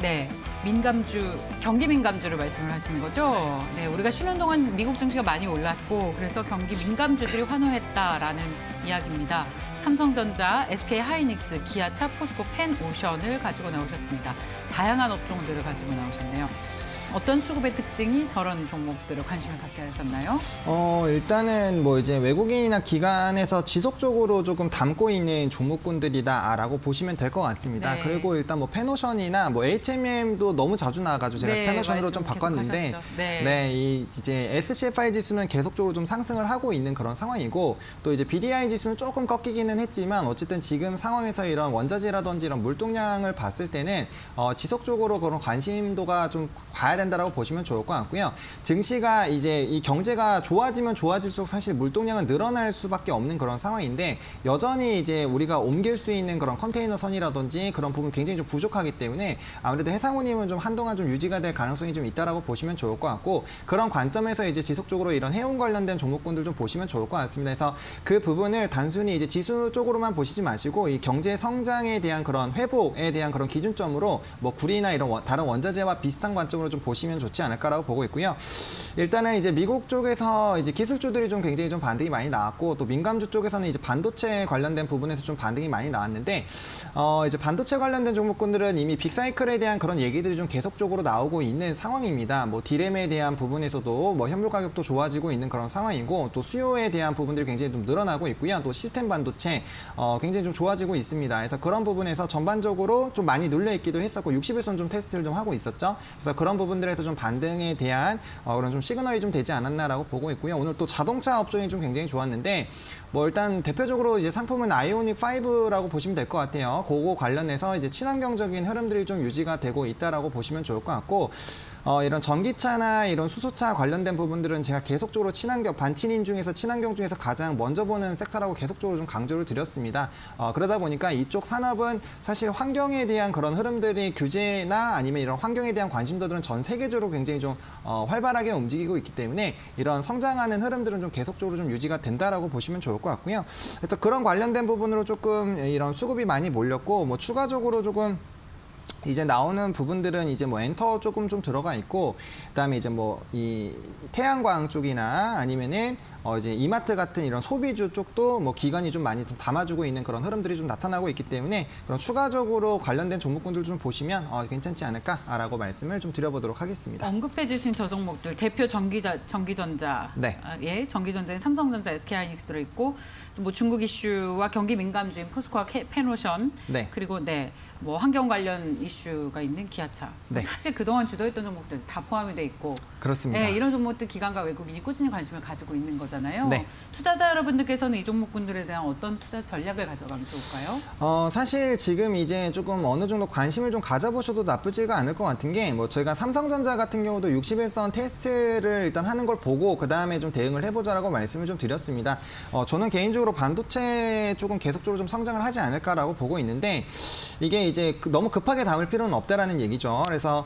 네, 민감주, 경기 민감주를 말씀을 하시는 거죠? 네, 우리가 쉬는 동안 미국 증시가 많이 올랐고 그래서 경기 민감주들이 환호했다라는 이야기입니다. 삼성전자, SK하이닉스, 기아차, 포스코, 펜오션을 가지고 나오셨습니다. 다양한 업종들을 가지고 나오셨네요. 어떤 수급의 특징이 저런 종목들을 관심을 갖게 하셨나요? 일단은 뭐 이제 외국인이나 기관에서 지속적으로 조금 담고 있는 종목군들이다라고 보시면 될 것 같습니다. 네. 그리고 일단 뭐 페노션이나 뭐 HMM도 너무 자주 나와가지고 제가 네, 페노션으로 좀 말씀 바꿨는데, 계속 하셨죠. 네. 네, 이 이제 SCFI 지수는 계속적으로 좀 상승을 하고 있는 그런 상황이고, 또 이제 BDI 지수는 조금 꺾이기는 했지만 어쨌든 지금 상황에서 이런 원자재라든지 이런 물동량을 봤을 때는 지속적으로 그런 관심도가 좀 가야 된다라고 보시면 좋을 것 같고요. 증시가 이제 이 경제가 좋아지면 좋아질수록 사실 물동량은 늘어날 수밖에 없는 그런 상황인데, 여전히 이제 우리가 옮길 수 있는 그런 컨테이너 선이라든지 그런 부분 굉장히 좀 부족하기 때문에 아무래도 해상운임은 좀 한동안 좀 유지가 될 가능성이 좀 있다라고 보시면 좋을 것 같고, 그런 관점에서 이제 지속적으로 이런 해운 관련된 종목군들 좀 보시면 좋을 것 같습니다. 그래서 그 부분을 단순히 이제 지수 쪽으로만 보시지 마시고 이 경제 성장에 대한 그런 회복에 대한 그런 기준점으로 뭐 구리나 이런 다른 원자재와 비슷한 관점으로 좀 보시면 좋지 않을까라고 보고 있고요. 일단은 이제 미국 쪽에서 이제 기술주들이 좀 굉장히 좀 반등이 많이 나왔고, 또 민감주 쪽에서는 이제 반도체 관련된 부분에서 좀 반등이 많이 나왔는데, 이제 반도체 관련된 종목군들은 이미 빅사이클에 대한 그런 얘기들이 좀 계속적으로 나오고 있는 상황입니다. 뭐 디램에 대한 부분에서도 뭐 현물 가격도 좋아지고 있는 그런 상황이고, 또 수요에 대한 부분들이 굉장히 좀 늘어나고 있고요. 또 시스템 반도체 굉장히 좀 좋아지고 있습니다. 그래서 그런 부분에서 전반적으로 좀 많이 눌려 있기도 했었고 60일선 좀 테스트를 좀 하고 있었죠. 그래서 그런 부분들에서 좀 반등에 대한 그런 좀 시그널이 좀 되지 않았나라고 보고 있고요. 오늘 또 자동차 업종이 좀 굉장히 좋았는데, 뭐 일단 대표적으로 이제 상품은 아이오닉 5라고 보시면 될 것 같아요. 그거 관련해서 이제 친환경적인 흐름들이 좀 유지가 되고 있다라고 보시면 좋을 것 같고, 이런 전기차나 이런 수소차 관련된 부분들은 제가 계속적으로 친환경, 반친인 중에서 친환경 중에서 가장 먼저 보는 섹터라고 계속적으로 좀 강조를 드렸습니다. 그러다 보니까 이쪽 산업은 사실 환경에 대한 그런 흐름들이 규제나 아니면 이런 환경에 대한 관심도들은 전 세계적으로 굉장히 좀 활발하게 움직이고 있기 때문에 이런 성장하는 흐름들은 좀 계속적으로 좀 유지가 된다라고 보시면 좋을 것 같고요. 그래서 그런 관련된 부분으로 조금 이런 수급이 많이 몰렸고, 뭐 추가적으로 조금 이제 나오는 부분들은 이제 뭐 엔터 조금 좀 들어가 있고, 그다음에 이제 뭐 이 태양광 쪽이나 아니면은 이제 이마트 같은 이런 소비주 쪽도 뭐 기관이 좀 많이 좀 담아주고 있는 그런 흐름들이 좀 나타나고 있기 때문에 그런 추가적으로 관련된 종목군들 좀 보시면 괜찮지 않을까라고 말씀을 좀 드려보도록 하겠습니다. 언급해 주신 저 종목들 대표 전기전자, 네. 예, 전기전자에 삼성전자, SK하이닉스 들어있고, 또 뭐 중국 이슈와 경기 민감주인 포스코와 펜오션, 네. 그리고 네, 뭐 환경 관련 이슈가 있는 기아차. 네. 사실 그동안 주도했던 종목들 다 포함이 돼 있고, 그렇습니다. 네, 이런 종목들 기관과 외국인이 꾸준히 관심을 가지고 있는 거잖아요. 네. 투자자 여러분들께서는 이 종목군들에 대한 어떤 투자 전략을 가져가면 좋을까요? 사실 지금 이제 조금 어느 정도 관심을 좀 가져보셔도 나쁘지가 않을 것 같은 게, 뭐 저희가 삼성전자 같은 경우도 61선 테스트를 일단 하는 걸 보고 그 다음에 좀 대응을 해보자라고 말씀을 좀 드렸습니다. 저는 개인적으로 반도체 쪽은 계속적으로 좀 성장을 하지 않을까라고 보고 있는데, 이게 이제 너무 급하게 담을 필요는 없다라는 얘기죠. 그래서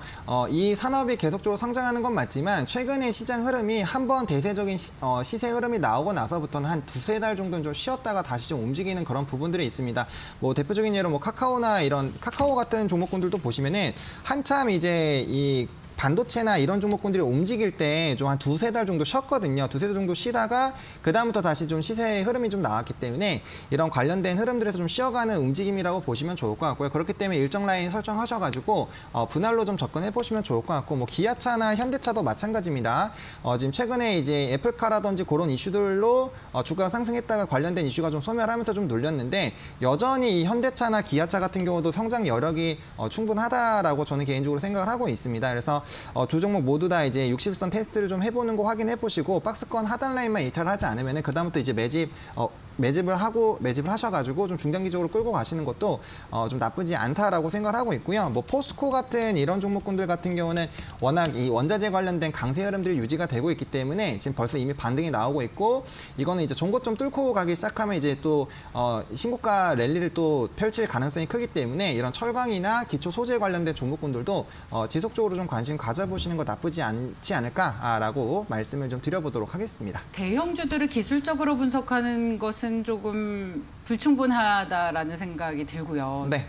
이 산업이 계속적으로 성장하는 건 맞지만 최근에 시장 흐름이 한번 대세적인 시세 흐름이 나오고 나서부터는 한 두세 달 정도는 좀 쉬었다가 다시 좀 움직이는 그런 부분들이 있습니다. 뭐 대표적인 예로 뭐 카카오나 이런 카카오 같은 종목군들도 보시면은 한참 이제 이 반도체나 이런 종목군들이 움직일 때 좀 한 두세 달 정도 쉬었거든요. 두세 달 정도 쉬다가 그다음부터 다시 좀 시세의 흐름이 좀 나왔기 때문에 이런 관련된 흐름들에서 좀 쉬어가는 움직임이라고 보시면 좋을 것 같고요. 그렇기 때문에 일정 라인 설정하셔가지고 분할로 좀 접근해 보시면 좋을 것 같고, 뭐 기아차나 현대차도 마찬가지입니다. 지금 최근에 이제 애플카라든지 그런 이슈들로 주가가 상승했다가 관련된 이슈가 좀 소멸하면서 좀 눌렸는데, 여전히 이 현대차나 기아차 같은 경우도 성장 여력이 충분하다라고 저는 개인적으로 생각을 하고 있습니다. 그래서 두 종목 모두 다 이제 60선 테스트를 좀 해보는 거 확인해 보시고, 박스권 하단 라인만 이탈하지 않으면 그다음부터 이제 매집을 하셔가지고 좀 중장기적으로 끌고 가시는 것도 좀 나쁘지 않다라고 생각을 하고 있고요. 뭐 포스코 같은 이런 종목군들 같은 경우는 워낙 이 원자재 관련된 강세 흐름들이 유지가 되고 있기 때문에 지금 벌써 이미 반등이 나오고 있고, 이거는 이제 종고점 뚫고 가기 시작하면 이제 또 신고가 랠리를 또 펼칠 가능성이 크기 때문에 이런 철강이나 기초 소재 관련된 종목군들도 지속적으로 좀 관심 가져보시는 거 나쁘지 않지 않을까라고 말씀을 좀 드려보도록 하겠습니다. 대형주들을 기술적으로 분석하는 것은 조금 불충분하다라는 생각이 들고요. 네.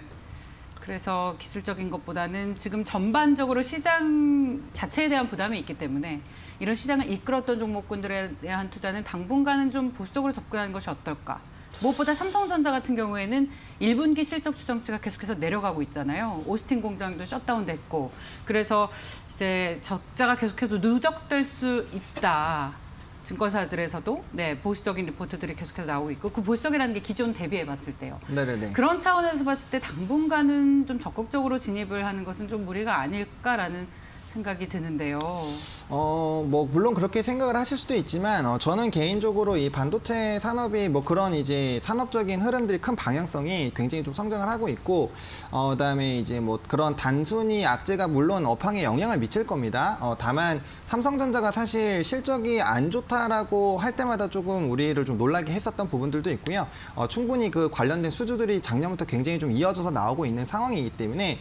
그래서 기술적인 것보다는 지금 전반적으로 시장 자체에 대한 부담이 있기 때문에 이런 시장을 이끌었던 종목군들에 대한 투자는 당분간은 좀 보수적으로 접근하는 것이 어떨까. 무엇보다 삼성전자 같은 경우에는 1분기 실적 추정치가 계속해서 내려가고 있잖아요. 오스틴 공장도 셧다운됐고 그래서 이제 적자가 계속해서 누적될 수 있다. 증권사들에서도 보수적인 리포트들이 계속해서 나오고 있고 그 보수적이라는 게 기존 대비해 봤을 때요. 네네네. 그런 차원에서 봤을 때 당분간은 좀 적극적으로 진입을 하는 것은 좀 무리가 아닐까라는 생각이 드는데요. 뭐 물론 그렇게 생각을 하실 수도 있지만 저는 개인적으로 이 반도체 산업이 뭐 그런 이제 산업적인 흐름들이 큰 방향성이 굉장히 좀 성장을 하고 있고 그다음에 이제 뭐 그런 단순히 악재가 물론 업황에 영향을 미칠 겁니다. 다만 삼성전자가 사실 실적이 안 좋다라고 할 때마다 조금 우리를 좀 놀라게 했었던 부분들도 있고요. 충분히 그 관련된 수주들이 작년부터 굉장히 좀 이어져서 나오고 있는 상황이기 때문에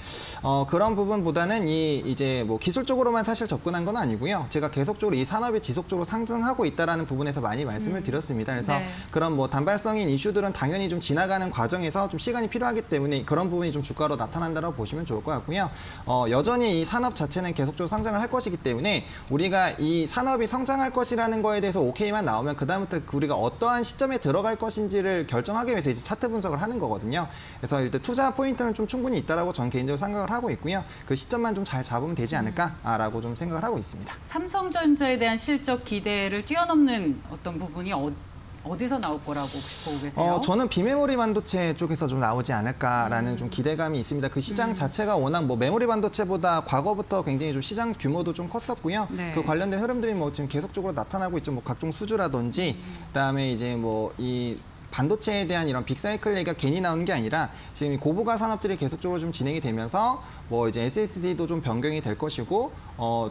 그런 부분보다는 이제 뭐 기술적으로만 사실 접근한 건 아니고요. 제가 계속적으로 이 산업이 지속적으로 상승하고 있다라는 부분에서 많이 말씀을 드렸습니다. 그래서 네. 그런 뭐 단발성인 이슈들은 당연히 좀 지나가는 과정에서 좀 시간이 필요하기 때문에 그런 부분이 좀 주가로 나타난다고 보시면 좋을 것 같고요. 여전히 이 산업 자체는 계속적으로 성장을 할 것이기 때문에 우리가 이 산업이 성장할 것이라는 거에 대해서 오케이만 나오면 그다음부터 우리가 어떠한 시점에 들어갈 것인지를 결정하기 위해서 이제 차트 분석을 하는 거거든요. 그래서 일단 투자 포인트는 좀 충분히 있다라고 저는 개인적으로 생각을 하고 있고요. 그 시점만 좀 잘 잡으면 되지 않을까라고 좀 생각을 하고 있습니다. 삼성전자에 대한 실적 기대를 뛰어넘는 어떤 부분이 어디서 나올 거라고 혹시 보고 계세요? 저는 비메모리 반도체 쪽에서 좀 나오지 않을까라는 좀 기대감이 있습니다. 그 시장 자체가 워낙 뭐 메모리 반도체보다 과거부터 굉장히 좀 시장 규모도 좀 컸었고요. 네. 그 관련된 흐름들이 뭐 지금 계속적으로 나타나고 있죠. 뭐 각종 수주라든지 그다음에 이제 뭐 이 반도체에 대한 이런 빅사이클 얘기가 괜히 나오는 게 아니라 지금 이 고부가 산업들이 계속적으로 좀 진행이 되면서 뭐 이제 SSD도 좀 변경이 될 것이고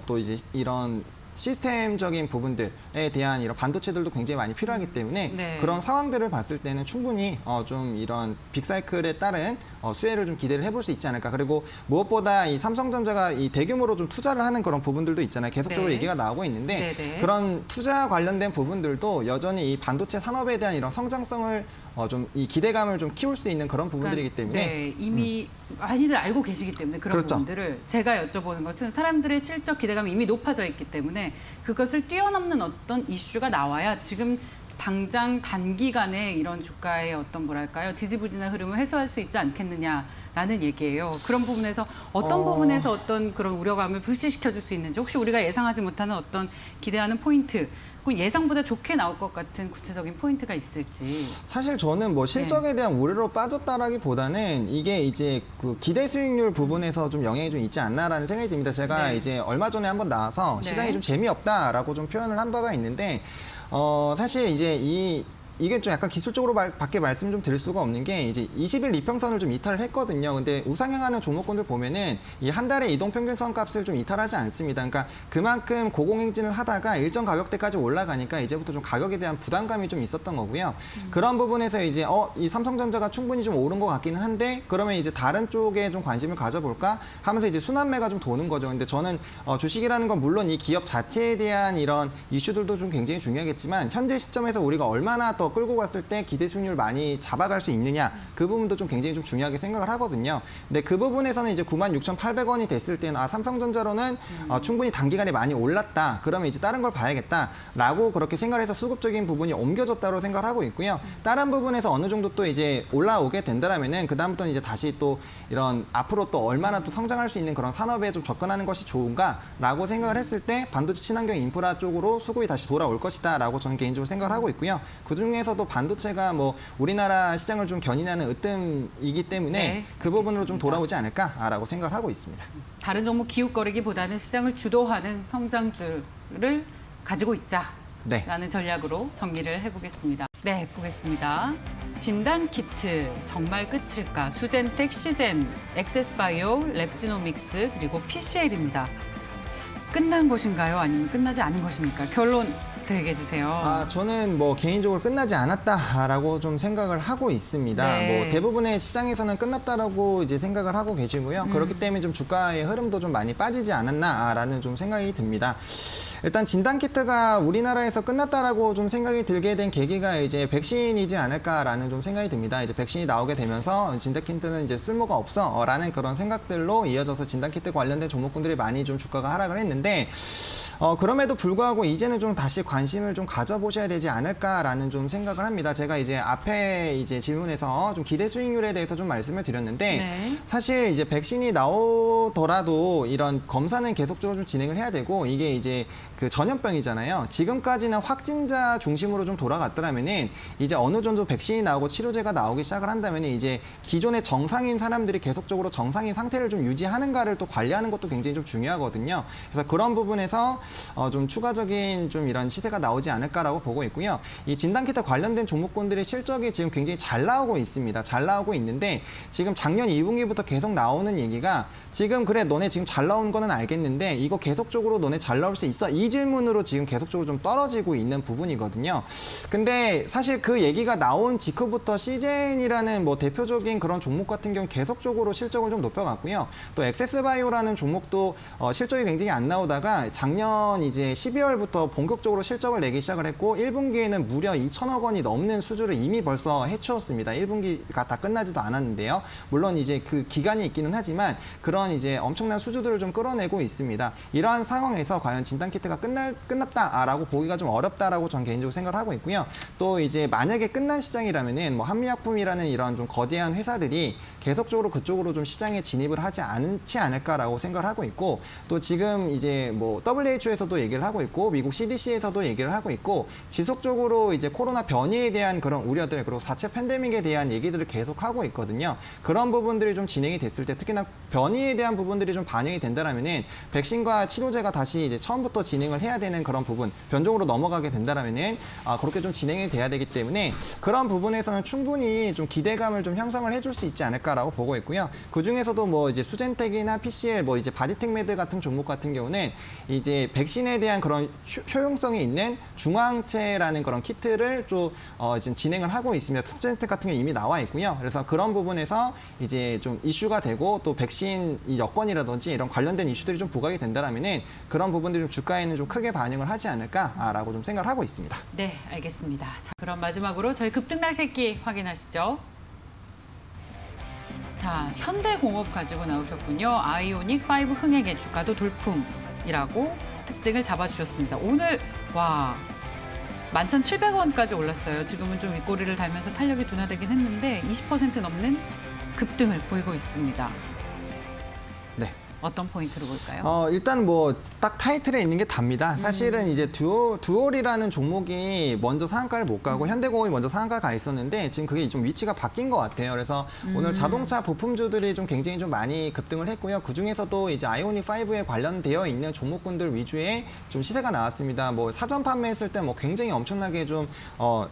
또 이제 이런 시스템적인 부분들에 대한 이런 반도체들도 굉장히 많이 필요하기 때문에 네. 그런 상황들을 봤을 때는 충분히 좀 이런 빅사이클에 따른 수혜를 좀 기대를 해볼 수 있지 않을까. 그리고 무엇보다 이 삼성전자가 이 대규모로 좀 투자를 하는 그런 부분들도 있잖아요. 계속적으로 네. 얘기가 나오고 있는데 네. 그런 투자 관련된 부분들도 여전히 이 반도체 산업에 대한 이런 성장성을 좀 이 기대감을 좀 키울 수 있는 그런 부분들이기 때문에 네, 이미 많이들 알고 계시기 때문에 그런 그렇죠. 부분들을 제가 여쭤보는 것은 사람들의 실적 기대감이 이미 높아져 있기 때문에 그것을 뛰어넘는 어떤 이슈가 나와야 지금 당장 단기간에 이런 주가의 어떤 뭐랄까요 지지부진한 흐름을 해소할 수 있지 않겠느냐라는 얘기예요. 그런 부분에서 어떤 부분에서 어떤 그런 우려감을 불씨시켜 줄 수 있는지 혹시 우리가 예상하지 못하는 어떤 기대하는 포인트 그 예상보다 좋게 나올 것 같은 구체적인 포인트가 있을지. 사실 저는 뭐 실적에 대한 우려로 빠졌다라기보다는 이게 이제 그 기대 수익률 부분에서 좀 영향이 좀 있지 않나라는 생각이 듭니다. 제가 네. 이제 얼마 전에 한번 나와서 네. 시장이 좀 재미없다라고 좀 표현을 한 바가 있는데 사실 이제 이게 좀 약간 기술적으로 밖에 말씀 좀 드릴 수가 없는 게 이제 20일 이평선을 좀 이탈을 했거든요. 근데 우상향하는 종목군들 보면은 이 한 달의 이동 평균선 값을 좀 이탈하지 않습니다. 그러니까 그만큼 고공행진을 하다가 일정 가격대까지 올라가니까 이제부터 좀 가격에 대한 부담감이 좀 있었던 거고요. 그런 부분에서 이제 이 삼성전자가 충분히 좀 오른 것 같기는 한데 그러면 이제 다른 쪽에 좀 관심을 가져볼까 하면서 이제 순환매가 좀 도는 거죠. 근데 저는 주식이라는 건 물론 이 기업 자체에 대한 이런 이슈들도 좀 굉장히 중요하겠지만 현재 시점에서 우리가 얼마나 더 끌고 갔을 때 기대 수익률 많이 잡아갈 수 있느냐 그 부분도 좀 굉장히 좀 중요하게 생각을 하거든요. 근데 그 부분에서는 이제 96,800원이 됐을 때는 삼성전자로는 충분히 단기간에 많이 올랐다. 그러면 이제 다른 걸 봐야겠다라고 그렇게 생각해서 수급적인 부분이 옮겨졌다고 생각을 하고 있고요. 다른 부분에서 어느 정도 또 이제 올라오게 된다라면은 그 다음부터는 이제 다시 또 이런 앞으로 또 얼마나 또 성장할 수 있는 그런 산업에 좀 접근하는 것이 좋은가라고 생각을 했을 때 반도체 친환경 인프라 쪽으로 수급이 다시 돌아올 것이다라고 저는 개인적으로 생각을 하고 있고요. 그 중에서도 반도체가 뭐 우리나라 시장을 좀 견인하는 으뜸이기 때문에 네, 그 부분으로 좀 알겠습니다. 돌아오지 않을까라고 생각을 하고 있습니다. 다른 종목 기웃거리기보다는 시장을 주도하는 성장주를 가지고 있자라는 네. 전략으로 정리를 해보겠습니다. 네, 보겠습니다. 진단 키트 정말 끝일까? 수젠텍, 시젠, 엑세스바이오, 랩지노믹스 그리고 PCL입니다. 끝난 것인가요? 아니면 끝나지 않은 것입니까? 결론 생각부터 얘기해 주세요. 저는 뭐 개인적으로 끝나지 않았다라고 좀 생각을 하고 있습니다. 네. 뭐 대부분의 시장에서는 끝났다라고 이제 생각을 하고 계시고요. 그렇기 때문에 좀 주가의 흐름도 좀 많이 빠지지 않았나라는 좀 생각이 듭니다. 일단 진단키트가 우리나라에서 끝났다라고 좀 생각이 들게 된 계기가 이제 백신이지 않을까라는 좀 생각이 듭니다. 이제 백신이 나오게 되면서 진단키트는 이제 쓸모가 없어라는 그런 생각들로 이어져서 진단키트 관련된 종목군들이 많이 좀 주가가 하락을 했는데 그럼에도 불구하고 이제는 좀 다시 관심을 좀 가져보셔야 되지 않을까라는 좀 생각을 합니다. 제가 이제 앞에 이제 질문에서 좀 기대 수익률에 대해서 좀 말씀을 드렸는데 네. 사실 이제 백신이 나오더라도 이런 검사는 계속적으로 좀 진행을 해야 되고 이게 이제 그 전염병이잖아요. 지금까지는 확진자 중심으로 좀 돌아갔더라면은 이제 어느 정도 백신이 나오고 치료제가 나오기 시작을 한다면 이제 기존의 정상인 사람들이 계속적으로 정상인 상태를 좀 유지하는가를 또 관리하는 것도 굉장히 좀 중요하거든요. 그래서 그런 부분에서 좀 추가적인 좀 이런 시세가 나오지 않을까라고 보고 있고요. 이 진단키트 관련된 종목군들의 실적이 지금 굉장히 잘 나오고 있습니다. 잘 나오고 있는데 지금 작년 2분기부터 계속 나오는 얘기가 지금 그래 너네 지금 잘 나온 거는 알겠는데 이거 계속적으로 너네 잘 나올 수 있어? 이 질문으로 지금 계속적으로 좀 떨어지고 있는 부분이거든요. 근데 사실 그 얘기가 나온 직후부터 시젠이라는 뭐 대표적인 그런 종목 같은 경우 계속적으로 실적을 좀 높여갔고요. 또 엑세스바이오라는 종목도 실적이 굉장히 안 나오다가 작년 이제 12월부터 본격적으로 실적을 내기 시작을 했고 1분기에는 무려 2천억 원이 넘는 수주를 이미 벌써 해치웠습니다. 1분기가 다 끝나지도 않았는데요. 물론 이제 그 기간이 있기는 하지만 그런 이제 엄청난 수주들을 좀 끌어내고 있습니다. 이러한 상황에서 과연 진단키트가 끝났다라고 보기가 좀 어렵다라고 전 개인적으로 생각을 하고 있고요. 또 이제 만약에 끝난 시장이라면은 뭐 한미약품이라는 이런 좀 거대한 회사들이 계속적으로 그쪽으로 좀 시장에 진입을 하지 않지 않을까라고 생각을 하고 있고 또 지금 이제 뭐 WHO에서도 얘기를 하고 있고 미국 CDC에서도 얘기를 하고 있고 지속적으로 이제 코로나 변이에 대한 그런 우려들 그리고 4차 팬데믹에 대한 얘기들을 계속 하고 있거든요. 그런 부분들이 좀 진행이 됐을 때 특히나 변이에 대한 부분들이 좀 반영이 된다라면은 백신과 치료제가 다시 이제 처음부터 진행을 해야 되는 그런 부분 변종으로 넘어가게 된다라면은 그렇게 좀 진행이 돼야 되기 때문에 그런 부분에서는 충분히 좀 기대감을 좀 형성을 해줄 수 있지 않을까라고 보고 있고요. 그 중에서도 뭐 이제 수젠텍이나 PCL 뭐 이제 바디텍메드 같은 종목 같은 경우는 이제 백신에 대한 그런 효용성이 있는 중화항체라는 그런 키트를 좀 지금 진행을 하고 있습니다. 수젠텍 같은 경우 이미 나와 있고요. 그래서 그런 부분에서 이제 좀 이슈가 되고 또 백신 이 여건이라든지 이런 관련된 이슈들이 좀 부각이 된다라면은 그런 부분들이 좀 주가에는 좀 크게 반영을 하지 않을까라고 좀 생각을 하고 있습니다. 네, 알겠습니다. 자, 그럼 마지막으로 저희 급등락 새끼 확인하시죠. 자, 현대공업 가지고 나오셨군요. 아이오닉 5 흥행의 주가도 돌풍이라고 특징을 잡아주셨습니다. 오늘 와 11,700원까지 올랐어요. 지금은 좀 윗꼬리를 달면서 탄력이 둔화되긴 했는데 20% 넘는 급등을 보이고 있습니다. 네. 어떤 포인트로 볼까요? 일단 뭐 딱 타이틀에 있는 게 답니다. 사실은 이제 듀얼이라는 종목이 먼저 상한가를 못 가고 현대공업이 먼저 상한가 가 있었는데 지금 그게 좀 위치가 바뀐 것 같아요. 그래서 오늘 자동차 부품주들이 좀 굉장히 좀 많이 급등을 했고요. 그 중에서도 이제 아이오닉 5에 관련되어 있는 종목군들 위주의 좀 시세가 나왔습니다. 뭐 사전 판매했을 때 뭐 굉장히 엄청나게 좀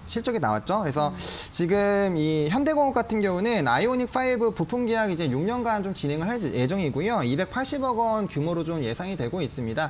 실적이 나왔죠. 그래서 지금 이 현대공업 같은 경우는 아이오닉 5 부품 계약 이제 6년간 좀 진행을 할 예정이고요. 280억 원 규모로 좀 예상이 되고 있습니다.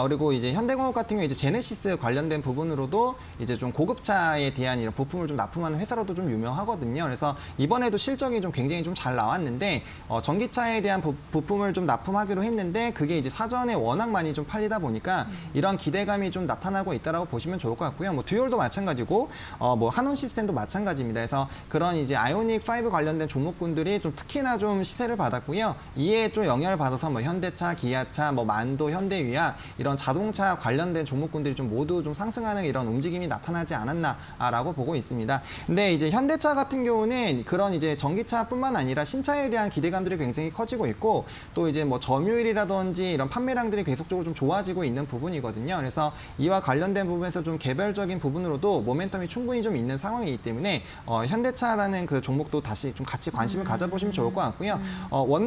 그리고 이제 현대공업 같은 경우 이제 제네시스 관련된 부분으로도 이제 좀 고급차에 대한 이런 부품을 좀 납품하는 회사로도 좀 유명하거든요. 그래서 이번에도 실적이 좀 굉장히 좀 잘 나왔는데 전기차에 대한 부품을 좀 납품하기로 했는데 그게 이제 사전에 워낙 많이 좀 팔리다 보니까 이런 기대감이 좀 나타나고 있다라고 보시면 좋을 것 같고요. 뭐 듀얼도 마찬가지고 뭐 한원 시스템도 마찬가지입니다. 그래서 그런 이제 아이오닉 5 관련된 종목군들이 좀 특히나 좀 시세를 받았고요. 이에 좀 영향을 받아서 뭐 현대차, 기아차, 뭐 만도, 현대위아 이런 자동차 관련된 종목군들이 좀 모두 좀 상승하는 이런 움직임이 나타나지 않았나라고 보고 있습니다. 근데 이제 현대차 같은 경우는 그런 이제 전기차뿐만 아니라 신차에 대한 기대감들이 굉장히 커지고 있고 또 이제 뭐 점유율이라든지 이런 판매량들이 계속적으로 좀 좋아지고 있는 부분이거든요. 그래서 이와 관련된 부분에서 좀 개별적인 부분으로도 모멘텀이 충분히 좀 있는 상황이기 때문에 현대차라는 그 종목도 다시 좀 같이 관심을 가져보시면 좋을 것 같고요.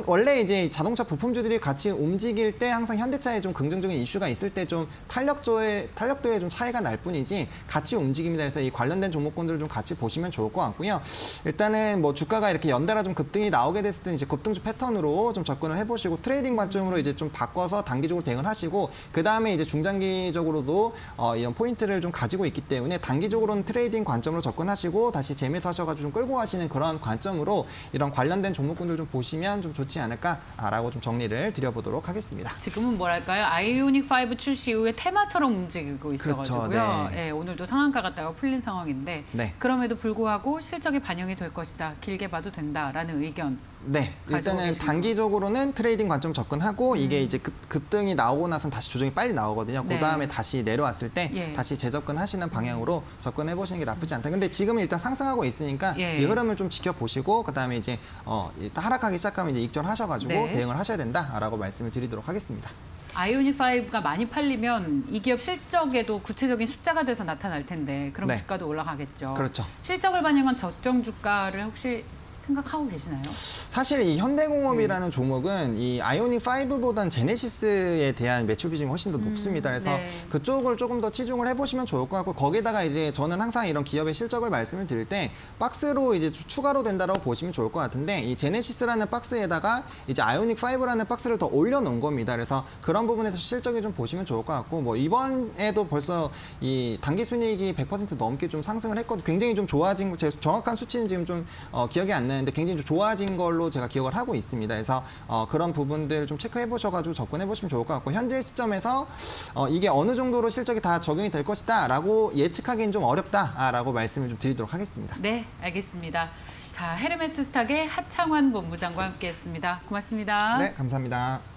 원래 이제 자동차 부품주들이 같이 움직일 때 항상 현대차에 좀 긍정적인 이슈가 있을 때 좀 탄력도에 좀 차이가 날 뿐이지 같이 움직입니다. 그래서 이 관련된 종목군들을 좀 같이 보시면 좋을 것 같고요. 일단은 뭐 주가가 이렇게 연달아 좀 급등이 나오게 됐을 때 이제 급등주 패턴으로 좀 접근을 해보시고 트레이딩 관점으로 이제 좀 바꿔서 단기적으로 대응을 하시고 그 다음에 이제 중장기적으로도 이런 포인트를 좀 가지고 있기 때문에 단기적으로는 트레이딩 관점으로 접근하시고 다시 재매수하셔가지고 좀 끌고 가시는 그런 관점으로 이런 관련된 종목군들 좀 보시면 좀 좋지 않을까라고 좀 정리를 드려보도록 하겠습니다. 지금은 뭐랄까요? 아이오닉 5 출시 이후에 테마처럼 움직이고 있어가지고요. 그렇죠, 네. 예, 오늘도 상한가 갔다가 풀린 상황인데 네. 그럼에도 불구하고 실적이 반영이 될 것이다. 길게 봐도 된다라는 의견. 네, 일단은 계시는 단기적으로는 트레이딩 관점 접근하고 이게 이제 급등이 나오고 나서는 다시 조정이 빨리 나오거든요. 네. 그 다음에 다시 내려왔을 때 예. 다시 재접근하시는 방향으로 접근해 보시는 게 나쁘지 않다. 근데 지금은 일단 상승하고 있으니까 예. 이 흐름을 좀 지켜보시고 그 다음에 이제 일단 하락하기 시작하면 이제 익절하셔가지고 네. 대응을 하셔야 된다라고 말씀을 드리도록 하겠습니다. 아이오닉 5가 많이 팔리면 이 기업 실적에도 구체적인 숫자가 돼서 나타날 텐데 그럼 네. 주가도 올라가겠죠. 그렇죠. 실적을 반영한 적정 주가를 혹시 생각하고 계시나요? 사실 이 현대공업이라는 조목은 이 아이오닉 5보단 제네시스에 대한 매출 비중이 훨씬 더 높습니다. 그래서 네. 그쪽을 조금 더 치중을 해보시면 좋을 것 같고 거기다가 이제 저는 항상 이런 기업의 실적을 말씀을 드릴 때 박스로 이제 추가로 된다라고 보시면 좋을 것 같은데 이 제네시스라는 박스에다가 이제 아이오닉 5라는 박스를 더 올려놓은 겁니다. 그래서 그런 부분에서 실적이 좀 보시면 좋을 것 같고 뭐 이번에도 벌써 이 단기 순이익이 100% 넘게 좀 상승을 했거든요. 굉장히 좀 좋아진 제 정확한 수치는 지금 좀 기억이 안 나는데 굉장히 좀 좋아진 걸로 제가 기억을 하고 있습니다. 그래서 그런 부분들 좀 체크해 보셔가지고 접근해 보시면 좋을 것 같고 현재 시점에서 이게 어느 정도로 실적이 다 적용이 될 것이다라고 예측하기는 좀 어렵다라고 말씀을 좀 드리도록 하겠습니다. 네, 알겠습니다. 자, 헤르메스 스탁의 하창환 본부장과 함께했습니다. 고맙습니다. 네, 감사합니다.